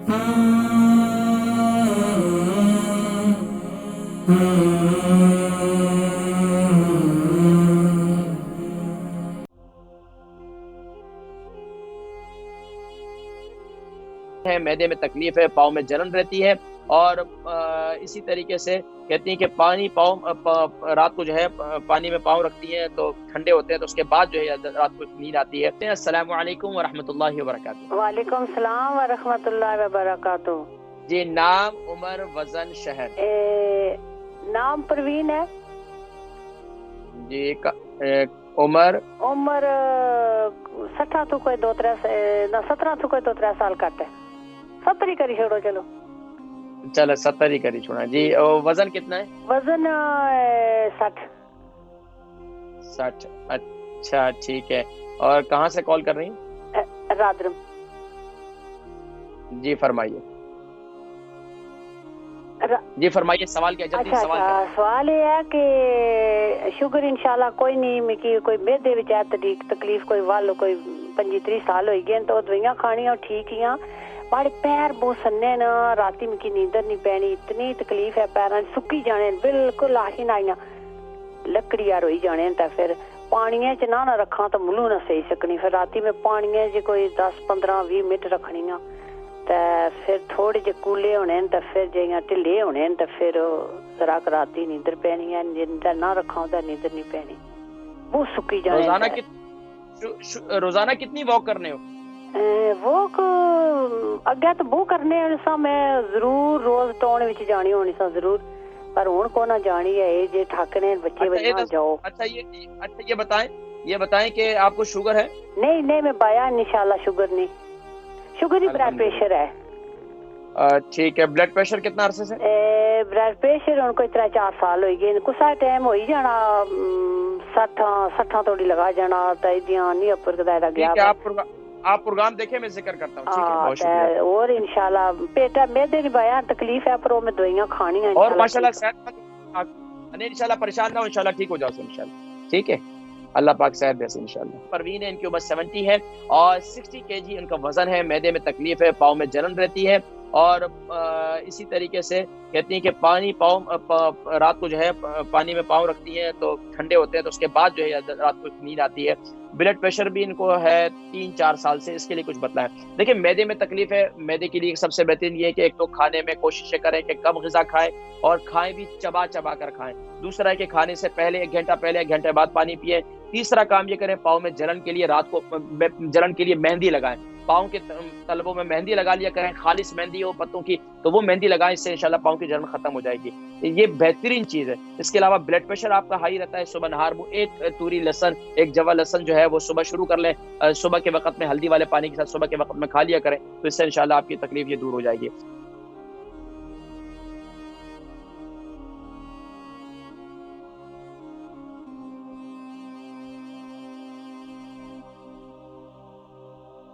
है, मैदे में तकलीफ है, पाँव में जलन रहती है। और इसी तरीके से कहती हैं कि रात को जो है पानी में पाँव रखती हैं तो ठंडे होते हैं, तो उसके बाद जो है रात को नींद आती है। अस्सलामु अलैकुम व रहमतुल्लाहि व बरकातुहू। वालेकुम सलाम व रहमतुल्लाहि व बरकातुहू। जी, नाम, उम्र, वजन, शहर। नाम परवीन है जी। उम्र उम्र 60 तो कोई 17 तो कोई 2-3 साल कट है। 70 ही करी छोड़ो चलो। चलो 70 ही करी छोड़ा जी। और वजन कितना है? वजन 60। अच्छा, ठीक है। और कहाँ से कॉल कर रही हैं? रादरम। जी फरमाइए। जी फरमाइए, सवाल क्या? जल्दी सवाल करें। सवाल ये है कि शुगर इंशाल्लाह कोई नहीं, मिकी कोई मेदे विच है तकलीफ कोई वाल कोई 25-30 साल हो गए तो दवाइयां खानियां ठीक हियां। माड़े पैर बहुत सन्ने न, राती मिकी नींदर नहीं पैनी, इतनी तकलीफ है, पैरां सुक्की जाने बिल्कुल आही नाइयां लकड़ियां रोई जाने। तो फिर पानिये च ना रखा तो मुलू ना सही सकनी, फिर राती में पानिये च कोई 10-15-20 मिनट रखनियां तो फिर थोड़े जे कूले होने तो फिर जे ढिले होने तो फिर जरा राती नींदर पैनी है, नींदर ना रखा तो नींदर नहीं पैनी, बहुत सुक्की जाने। रोजाना कितनी वॉक करने हो? वॉक अगे तो बहुत करने सा, मैं जरूर रोज टाउन विच जानी होनी सा जरूर, पर हुण को ना जानी है जे ठाकने बच्चे वजना जाओ। अच्छा ये बताएं कि आपको शुगर है? नहीं मैं बाया इंशाल्लाह शुगर नहीं, शुगर ही ब्लड प्रेशर है। ठीक है। ब्लड प्रेशर कितना अरसे से? ब्लड प्रेशर उनको 3-4 साल हो गए, कुछ टाइम हो ही जाना 60 थोड़ी लगा जाना तो ध्यान नहीं अपर कदा गया। आप प्रोग्राम देखे, मैं जिक्र करता हूँ। ठीक है, बहुत शुक्रिया। और इंशाल्लाह पेटा मेदे नहीं बाया तकलीफ है, पर वो मैं दवाइयां खानी है और माशाल्लाह सेहतमंद, इंशाल्लाह परेशान ना हो, इंशाल्लाह ठीक हो जाओ इंशाल्लाह। ठीक है, अल्लाह पाक सेहत दे इंशाल्लाह। परवीन है, इनकी उम्र 70 है और 60 kg इनका वजन है। मैदे में तकलीफ है, पाँव में जलन रहती है। और इसी तरीके से कहती हैं कि रात को जो है पानी में पाँव रखती हैं तो ठंडे होते हैं, तो उसके बाद जो है रात को नींद आती है। ब्लड प्रेशर भी इनको है 3-4 साल से, इसके लिए कुछ बताएं। देखिए, मैदे में तकलीफ है, मैदे के लिए सबसे बेहतरीन ये है कि एक तो खाने में कोशिश करें कि कम ग़िज़ा खाएं और खाएं भी चबा कर खाएं। दूसरा है कि खाने से पहले 1 घंटा पहले 1 घंटे बाद पानी पिए। तीसरा काम ये करें, पाँव में जलन के लिए रात को जलन के लिए मेहंदी लगाएं, पाँव के तलबों में मेहंदी लगा लिया करें, खालिस मेहंदी हो पत्तों की तो वो मेहंदी लगाएं, इससे इंशाल्लाह पाँव की जलन खत्म हो जाएगी। ये बेहतरीन चीज है। इसके अलावा ब्लड प्रेशर आपका हाई रहता है, सुबह नहार एक तूरी लहसन, एक जवा लहसन जो है वो सुबह शुरू कर लें, सुबह के वक्त में हल्दी वाले पानी के साथ सुबह के वक्त में खा लिया करें, तो इससे इंशाल्लाह आपकी तकलीफ ये दूर हो जाएगी।